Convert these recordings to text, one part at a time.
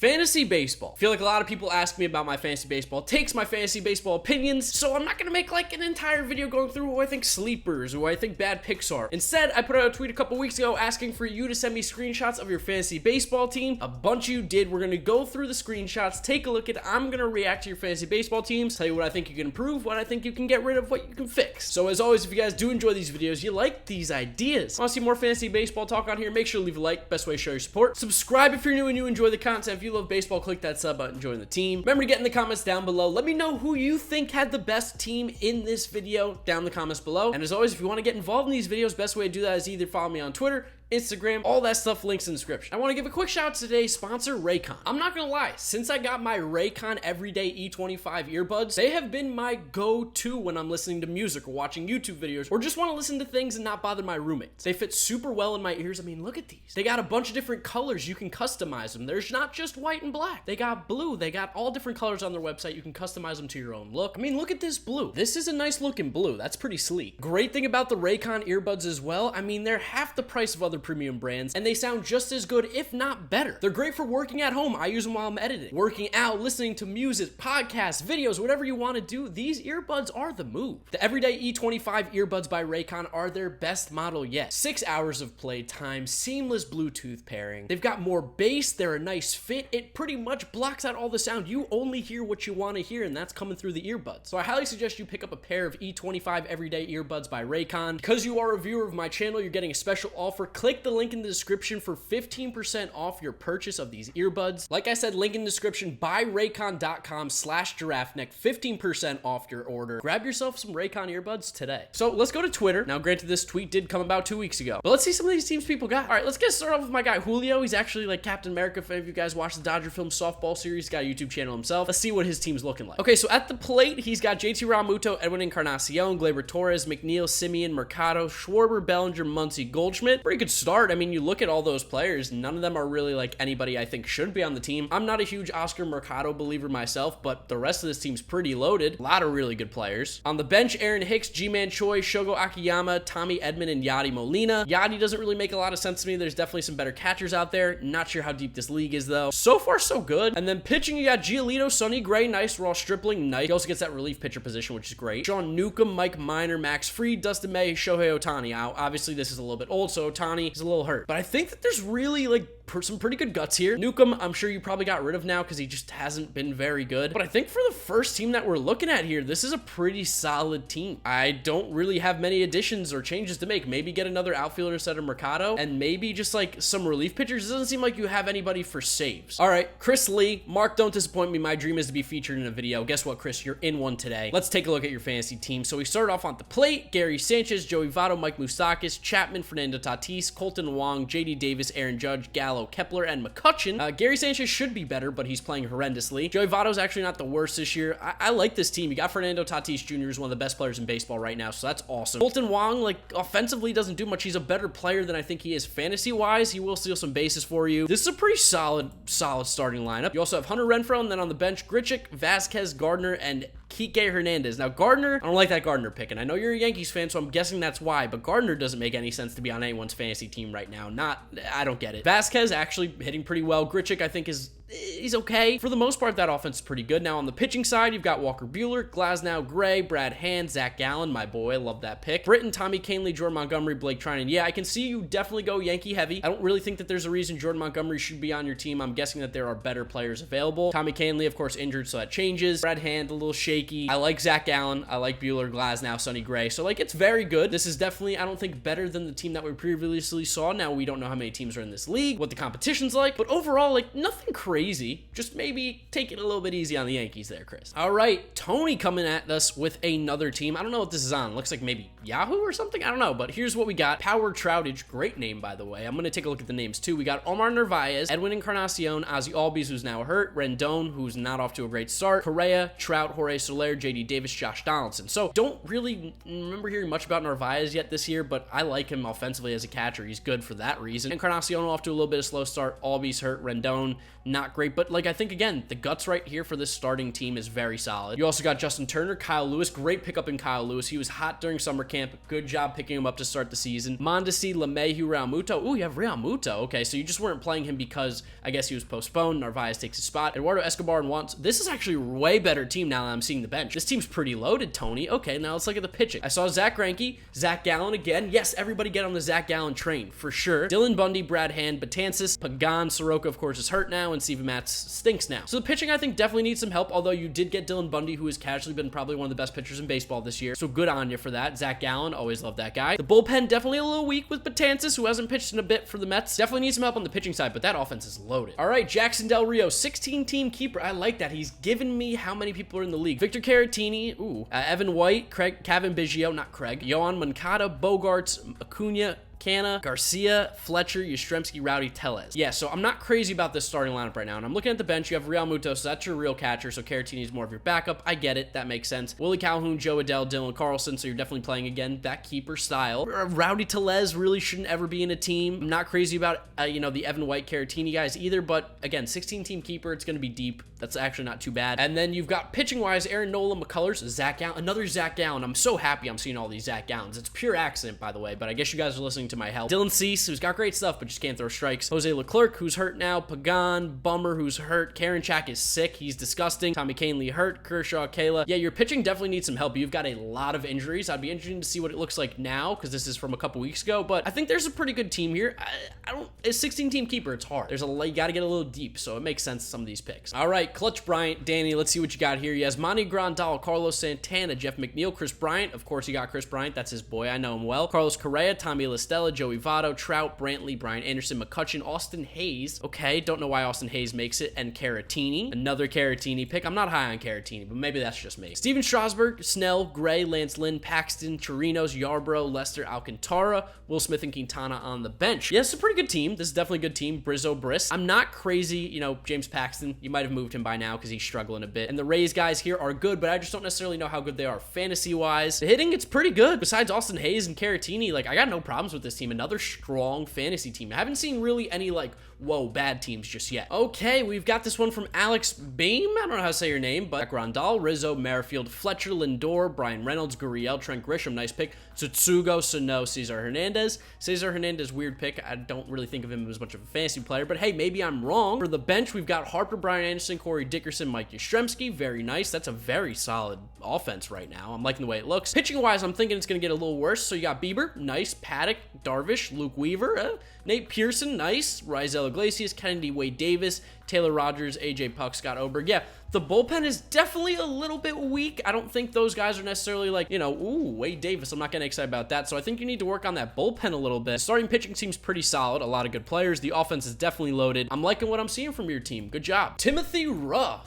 Fantasy baseball. I feel like a lot of people ask me about my fantasy baseball takes, my fantasy baseball opinions, so I'm not gonna make like an entire video going through who I think sleepers, who I think bad picks are. Instead, I put out a tweet a couple weeks ago asking for you to send me screenshots of your fantasy baseball team. A bunch of you did. We're gonna go through the screenshots, take a look at it. I'm gonna react to your fantasy baseball teams, tell you what I think you can improve, what I think you can get rid of, what you can fix. So as always, if you guys do enjoy these videos, you like these ideas, want to see more fantasy baseball talk on here, make sure to leave a like. Best way to show your support. Subscribe if you're new and you enjoy the content. If you love baseball, click that sub button, join the team. Remember to get in the comments down below. Let me know who you think had the best team in this video down in the comments below. And as always, if you want to get involved in these videos, best way to do that is either follow me on Twitter, Instagram, all that stuff, links in the description. I want to give a quick shout out to today's sponsor, Raycon. I'm not gonna lie, since I got my Raycon Everyday E25 earbuds, they have been my go-to when I'm listening to music or watching YouTube videos or just want to listen to things and not bother my roommates. They fit super well in my ears. I mean, look at these. They got a bunch of different colors. You can customize them. There's not just white and black. They got blue. They got all different colors on their website. You can customize them to your own look. I mean, look at this blue. This is a nice looking blue. That's pretty sleek. Great thing about the Raycon earbuds as well, I mean, they're half the price of other premium brands, and they sound just as good, if not better. They're great for working at home. I use them while I'm editing, working out, listening to music, podcasts, videos, whatever you want to do. These earbuds are the move. The Everyday E25 earbuds by Raycon are their best model yet. 6 hours of play time, seamless Bluetooth pairing. They've got more bass. They're a nice fit. It pretty much blocks out all the sound. You only hear what you want to hear, and that's coming through the earbuds. So I highly suggest you pick up a pair of E25 Everyday earbuds by Raycon. Because you are a viewer of my channel, you're getting a special offer. Click the link in the description for 15% off your purchase of these earbuds. Like I said, link in the description, buyraycon.com/giraffeneck, 15% off your order. Grab yourself some Raycon earbuds today. So let's go to Twitter. Now, granted, this tweet did come about 2 weeks ago, but let's see some of these teams people got. All right, let's get started off with my guy Julio. He's actually like Captain America. If any of you guys watch the Dodger film softball series, he's got a YouTube channel himself. Let's see what his team's looking like. Okay, so at the plate, he's got JT Realmuto, Edwin Encarnacion, Gleyber Torres, McNeil, Simeon, Mercado, Schwarber, Bellinger, Muncy, Goldschmidt. Pretty good start. I mean, you look at all those players, none of them are really like anybody I think should be on the team. I'm not a huge Oscar Mercado believer myself, but the rest of this team's pretty loaded. A lot of really good players. On the bench, Aaron Hicks, G-Man Choi, Shogo Akiyama, Tommy Edman, and Yadi Molina. Yadi doesn't really make a lot of sense to me. There's definitely some better catchers out there. Not sure how deep this league is though. So far, so good. And then pitching, you got Giolito, Sonny Gray, nice. Ross Stripling, nice. He also gets that relief pitcher position, which is great. Sean Newcomb, Mike Minor, Max Fried, Dustin May, Shohei Ohtani. Now, obviously, this is a little bit old, so Ohtani is a little hurt. But I think that there's really like some pretty good guts here. Newcomb, I'm sure you probably got rid of now because he just hasn't been very good. But I think for the first team that we're looking at here, this is a pretty solid team. I don't really have many additions or changes to make. Maybe get another outfielder instead of Mercado, and maybe just like some relief pitchers. It doesn't seem like you have anybody for saves. All right, Chris Lee. Mark, don't disappoint me. My dream is to be featured in a video. Guess what, Chris? You're in one today. Let's take a look at your fantasy team. So we started off on the plate. Gary Sanchez, Joey Votto, Mike Moustakas, Chapman, Fernando Tatis, Colton Wong, JD Davis, Aaron Judge, Gallo, Kepler, and McCutchen. Gary Sanchez should be better, but he's playing horrendously. Joey Votto's actually not the worst this year. I like this team. You got Fernando Tatis Jr., who's one of the best players in baseball right now, so that's awesome. Colton Wong, like, offensively doesn't do much. He's a better player than I think he is fantasy-wise. He will steal some bases for you. This is a pretty solid starting lineup. You also have Hunter Renfroe, and then on the bench, Grichuk, Vasquez, Gardner, and Kike Hernandez. Now, Gardner, I don't like that Gardner pick, and I know you're a Yankees fan, so I'm guessing that's why, but Gardner doesn't make any sense to be on anyone's fantasy team right now. I don't get it. Vasquez actually hitting pretty well. Grichuk, I think, he's okay. For the most part, that offense is pretty good. Now, on the pitching side, you've got Walker Buehler, Glasnow, Gray, Brad Hand, Zach Gallen, my boy. I love that pick. Britton, Tommy Kahnle, Jordan Montgomery, Blake Trinan. Yeah, I can see you definitely go Yankee heavy. I don't really think that there's a reason Jordan Montgomery should be on your team. I'm guessing that there are better players available. Tommy Kahnle, of course, injured, so that changes. Brad Hand, a little shaky. I like Zach Gallen. I like Buehler, Glasnow, Sonny Gray. So, like, it's very good. This is definitely, I don't think, better than the team that we previously saw. Now, we don't know how many teams are in this league, what the competition's like, but overall, like, nothing crazy. Just maybe take it a little bit easy on the Yankees there, Chris. All right, Tony coming at us with another team. I don't know what this is on. Looks like maybe Yahoo or something. I don't know, but here's what we got. Power Troutage, great name, by the way. I'm going to take a look at the names, too. We got Omar Narvaez, Edwin Encarnacion, Ozzy Albies, who's now hurt, Rendon, who's not off to a great start, Correa, Trout, Jorge Soler, JD Davis, Josh Donaldson. So don't really remember hearing much about Narvaez yet this year, but I like him offensively as a catcher. He's good for that reason. Encarnacion off to a little bit of slow start. Albies hurt. Rendon, not not great, but like I think again, the guts right here for this starting team is very solid. You also got Justin Turner, Kyle Lewis, great pickup in Kyle Lewis. He was hot during summer camp. Good job picking him up to start the season. Mondesi, LeMahieu, Real Muto. Ooh, you have Real Muto. Okay, so you just weren't playing him because I guess he was postponed. Narvaez takes his spot. Eduardo Escobar and Wants. This is actually a way better team now that I'm seeing the bench. This team's pretty loaded, Tony. Okay, now let's look at the pitching. I saw Zach Greinke, Zach Gallen again. Yes, everybody get on the Zach Gallen train for sure. Dylan Bundy, Brad Hand, Betances, Pagan, Soroka, of course, is hurt now, and Steven Matz stinks now. So the pitching, I think, definitely needs some help, although you did get Dylan Bundy, who has casually been probably one of the best pitchers in baseball this year. So good on you for that. Zach Gallen, always love that guy. The bullpen, definitely a little weak with Betances, who hasn't pitched in a bit for the Mets. Definitely needs some help on the pitching side, but that offense is loaded. All right, Jackson Del Rio, 16-team keeper. I like that. He's given me how many people are in the league. Victor Caratini, Evan White, Kevin Biggio, not Craig, Yohan Moncada, Bogarts, Acuna, Canna, Garcia, Fletcher, Yastrzemski, Rowdy, Tellez. Yeah, so I'm not crazy about this starting lineup right now. And I'm looking at the bench. You have Real Muto, so that's your real catcher. So Caratini is more of your backup. I get it. That makes sense. Willie Calhoun, Joe Adell, Dylan Carlson. So you're definitely playing, again, that keeper style. Rowdy Tellez really shouldn't ever be in a team. I'm not crazy about, the Evan White, Caratini guys either. But, again, 16-team keeper. It's going to be deep. That's actually not too bad. And then you've got pitching-wise, Aaron Nola, McCullers, Zach Gallen. Another Zach Gallen. I'm so happy I'm seeing all these Zach Gallens. It's pure accident, by the way. But I guess you guys are listening to my help. Dylan Cease, who's got great stuff, but just can't throw strikes. Jose Leclerc, who's hurt now. Pagan, Bummer, who's hurt. Karen Chak is sick. He's disgusting. Tommy Canley hurt. Kershaw, Kayla. Yeah, your pitching definitely needs some help. You've got a lot of injuries. I'd be interested to see what it looks like now, because this is from a couple weeks ago, but I think there's a pretty good team here. A 16-team keeper, it's hard. You got to get a little deep, so it makes sense, some of these picks. All right, Clutch Bryant, Danny, let's see what you got here. He has Manny Grandal, Carlos Santana, Jeff McNeil, Chris Bryant. Of course, he got Chris Bryant. That's his boy. I know him well. Carlos Correa, Tommy La Stella, Joey Votto, Trout, Brantley, Brian Anderson, McCutcheon, Austin Hayes. Okay, don't know why Austin Hayes makes it. And Caratini. Another Caratini pick. I'm not high on Caratini, but maybe that's just me. Steven Strasburg, Snell, Gray, Lance Lynn, Paxton, Chirinos, Yarbrough, Lester, Alcantara, Will Smith, and Quintana on the bench. Yeah, it's a pretty good team. This is definitely a good team. Brizzo, Briss. I'm not crazy, James Paxton. You might have moved him by now because he's struggling a bit. And the Rays guys here are good, but I just don't necessarily know how good they are fantasy-wise. The hitting, it's pretty good. Besides Austin Hayes and Caratini, I got no problems with this team. Another strong fantasy team. I haven't seen really any, whoa, bad teams just yet. Okay, we've got this one from Alex Beam. I don't know how to say your name, but Grandal, Rizzo, Merrifield, Fletcher, Lindor, Brian Reynolds, Gurriel, Trent Grisham, nice pick. Tsutsugo, Sano, Cesar Hernandez. Cesar Hernandez, weird pick. I don't really think of him as much of a fantasy player, but hey, maybe I'm wrong. For the bench, we've got Harper, Brian Anderson, Corey Dickerson, Mike Yastrzemski. Very nice. That's a very solid offense right now. I'm liking the way it looks. Pitching-wise, I'm thinking it's going to get a little worse. So you got Bieber, nice. Paddock, Darvish, Luke Weaver, Nate Pearson, nice. Rizel Iglesias, Kennedy, Wade Davis, Taylor Rogers, AJ Puck, Scott Oberg. Yeah, the bullpen is definitely a little bit weak. I don't think those guys are necessarily Wade Davis. I'm not getting excited about that. So I think you need to work on that bullpen a little bit. Starting pitching seems pretty solid. A lot of good players. The offense is definitely loaded. I'm liking what I'm seeing from your team. Good job. Timothy Ruh.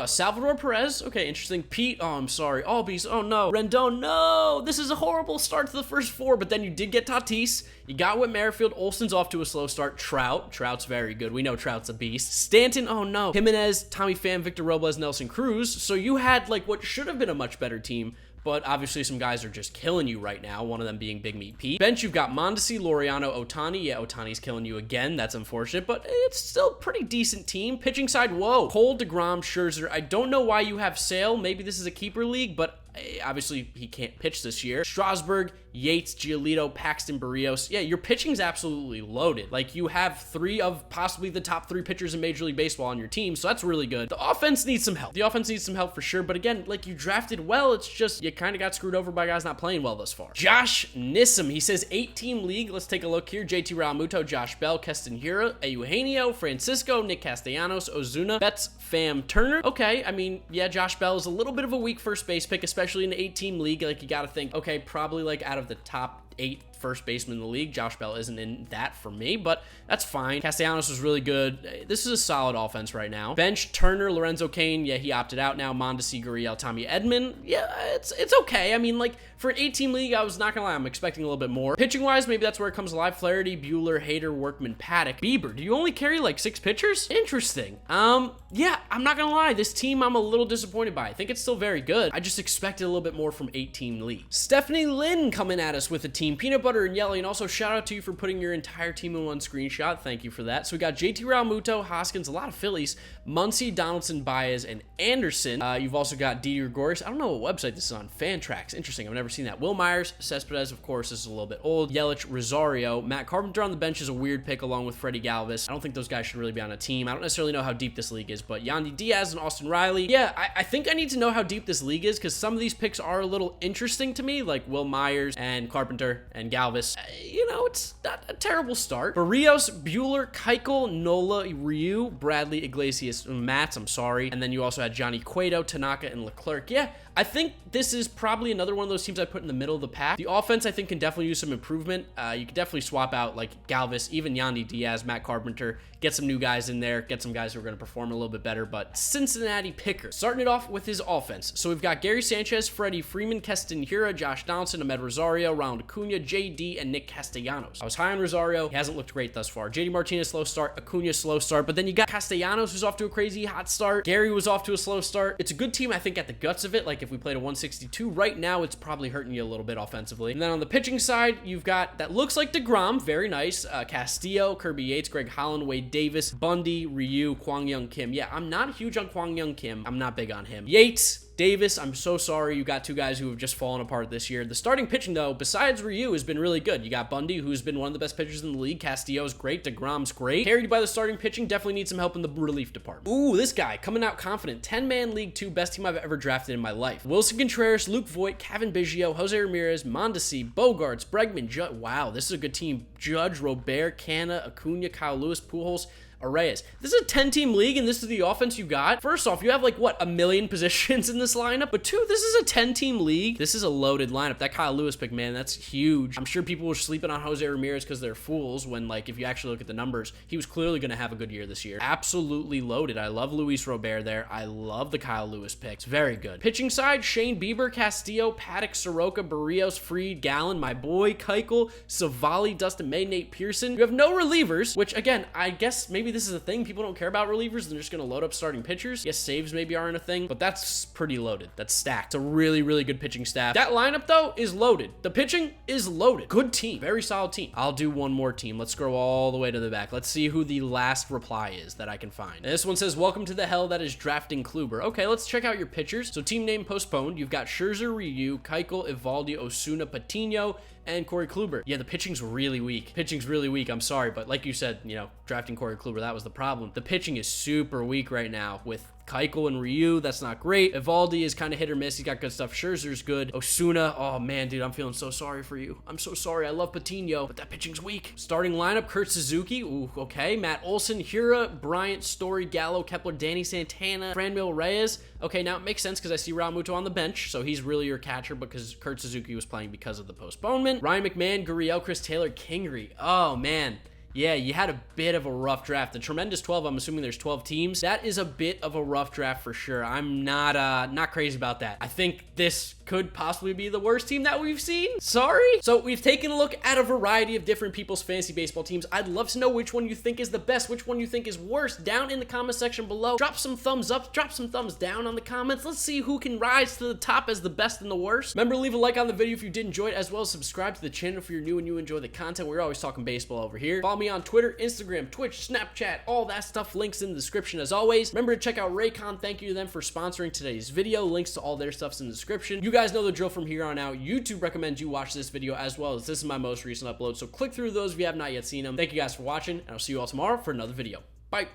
Salvador Perez. Okay, interesting. Pete. Oh, I'm sorry. Albies. Oh, no. Rendon. No. This is a horrible start to the first four, but then you did get Tatis. You got Whit Merrifield. Olsen's off to a slow start. Trout's very good. We know Trout's a beast. Stanton. Oh, no. Jimenez, Tommy Pham, Victor Robles, Nelson Cruz. So you had what should have been a much better team, but obviously some guys are just killing you right now, one of them being Big Meat Pete. Bench, you've got Mondesi, Laureano, Ohtani. Yeah, Ohtani's killing you again. That's unfortunate, but it's still a pretty decent team. Pitching side, whoa. Cole, DeGrom, Scherzer. I don't know why you have Sale. Maybe this is a keeper league, but obviously he can't pitch this year. Strasburg, Yates, Giolito, Paxton, Barrios. Yeah, your pitching's absolutely loaded. You have three of possibly the top three pitchers in Major League Baseball on your team, so that's really good. The offense needs some help. For sure, but again, you drafted well. It's just you kind of got screwed over by guys not playing well thus far. Josh Nissim, he says 8-team league. Let's take a look here. JT Realmuto, Josh Bell, Keston Hiura, Eugenio, Francisco, Nick Castellanos, Ozuna, Betts, Pham, Turner. Okay, I mean, yeah, Josh Bell is a little bit of a weak first base pick, especially in an 8-team league. You got to think, okay, probably out of the top 8 first baseman in the league. Josh Bell isn't in that for me, but that's fine. Castellanos was really good. This is a solid offense right now. Bench, Turner, Lorenzo Cain. Yeah, he opted out now. Mondesi, Gurriel, Tommy Edman. Yeah, it's okay. I mean, for an 8-team league, I was not gonna lie, I'm expecting a little bit more. Pitching-wise, maybe that's where it comes alive. Flaherty, Bueller, Hader, Workman, Paddock. Bieber, do you only carry 6 pitchers? Interesting. Yeah, I'm not gonna lie. This team I'm a little disappointed by. I think it's still very good. I just expected a little bit more from 8-team league. Stephanie Lynn coming at us with a team. Peanut butter and yellow, and also shout out to you for putting your entire team in one screenshot. Thank you for that. So we got JT Realmuto, Hoskins, a lot of Phillies, Muncy, Donaldson, Baez, and Anderson. You've also got Didi Gregorius. I don't know what website this is on. Fantrax. Interesting. I've never seen that. Will Myers, Cespedes, of course, this is a little bit old. Yelich, Rosario. Matt Carpenter on the bench is a weird pick along with Freddie Galvis. I don't think those guys should really be on a team. I don't necessarily know how deep this league is, but Yandy Diaz and Austin Riley. Yeah, I think I need to know how deep this league is because some of these picks are a little interesting to me, like Will Myers and Carpenter and Galvis. You know, it's not a terrible start. Barrios, Bueller, Keuchel, Nola, Ryu, Bradley, Iglesias, Mats, I'm sorry. And then you also had Johnny Cueto, Tanaka, and Leclerc. Yeah, I think this is probably another one of those teams I put in the middle of the pack. The offense, I think, can definitely use some improvement. You could definitely swap out like Galvis, even Yandy Diaz, Matt Carpenter, get some new guys in there, get some guys who are going to perform a little bit better. But Cincinnati picker, starting it off with his offense. So we've got Gary Sanchez, Freddie Freeman, Keston Hiura, Josh Donaldson, Ahmed Rosario, Ronald Acuna, JD, and Nick Castellanos. I was high on Rosario. He hasn't looked great thus far. JD Martinez, slow start. Acuna, slow start. But then you got Castellanos, who's off to a crazy hot start. Gary was off to a slow start. It's a good team, I think, at the guts of it. Like if we played a 162 right now, it's probably hurting you a little bit offensively. And then on the pitching side, you've got that looks like DeGrom, very nice. Castillo, Kirby Yates, Greg Holland, Wade Davis, Bundy, Ryu, Kwang Young Kim. Yeah, I'm not huge on Kwang Young Kim. I'm not big on him. Yates, Davis, I'm so sorry. You got two guys who have just fallen apart this year. The starting pitching, though, besides Ryu, has been really good. You got Bundy, who's been one of the best pitchers in the league. Castillo's great. DeGrom's great. Carried by the starting pitching, definitely needs some help in the relief department. Ooh, this guy coming out confident. 10-man League 2, best team I've ever drafted in my life. Wilson Contreras, Luke Voigt, Kevin Biggio, Jose Ramirez, Mondesi, Bogarts, Bregman, wow, this is a good team. Judge, Robert, Canna, Acuna, Kyle Lewis, Pujols, Arraez. This is a 10-team league, and this is the offense you got. First off, you have like, what, a million positions in this lineup? But two, this is a 10-team league. This is a loaded lineup. That Kyle Lewis pick, man, that's huge. I'm sure people were sleeping on Jose Ramirez because they're fools when, like, if you actually look at the numbers, he was clearly going to have a good year this year. Absolutely loaded. I love Luis Robert there. I love the Kyle Lewis pick. It's very good. Pitching side, Shane Bieber, Castillo, Paddock, Soroka, Barrios, Fried, Gallen, my boy, Keuchel, Savali, Dustin May, Nate Pearson. You have no relievers, which, again, I guess maybe this is a thing. People don't care about relievers. They're just going to load up starting pitchers. Yes, saves maybe aren't a thing, but that's pretty loaded. That's stacked. It's a really, really good pitching staff. That lineup, though, is loaded. The pitching is loaded. Good team. Very solid team. I'll do one more team. Let's scroll all the way to the back. Let's see who the last reply is that I can find. And this one says, welcome to the hell that is drafting Kluber. Okay, let's check out your pitchers. So team name postponed. You've got Scherzer, Ryu, Keuchel, Evaldi, Osuna, Patino, and Corey Kluber. Yeah, the pitching's really weak. Pitching's really weak. I'm sorry, but like you said, you know, drafting Corey Kluber, that was the problem. The pitching is super weak right now with Keuchel and Ryu. That's not great. Evaldi is kind of hit or miss. He's got good stuff. Scherzer's good. Osuna, oh man, dude, I'm feeling so sorry for you. I'm so sorry. I love Patino, but that pitching's weak. Starting lineup, Kurt Suzuki. Ooh, okay. Matt Olson, Hiura, Bryant, Story, Gallo, Kepler, Danny Santana, Franmil Reyes. Okay, now it makes sense because I see Realmuto on the bench, so he's really your catcher because Kurt Suzuki was playing because of the postponement. Ryan McMahon, Gurriel, Chris Taylor, Kingery. Oh man. Yeah, you had a bit of a rough draft. The tremendous 12, I'm assuming there's 12 teams. That is a bit of a rough draft for sure. I'm not crazy about that. I think this could possibly be the worst team that we've seen. Sorry. So we've taken a look at a variety of different people's fantasy baseball teams. I'd love to know which one you think is the best, which one you think is worst, down in the comment section below. Drop some thumbs up, drop some thumbs down on the comments. Let's see who can rise to the top as the best and the worst. Remember to leave a like on the video if you did enjoy it, as well as subscribe to the channel if you're new and you enjoy the content. We're always talking baseball over here. Follow me on Twitter, Instagram, Twitch, Snapchat, all that stuff. Links in the description as always. Remember to check out Raycon. Thank you to them for sponsoring today's video. Links to all their stuff's in the description. You guys know the drill from here on out. YouTube recommends you watch this video as well, as this is my most recent upload. So click through those if you have not yet seen them. Thank you guys for watching, and I'll see you all tomorrow for another video.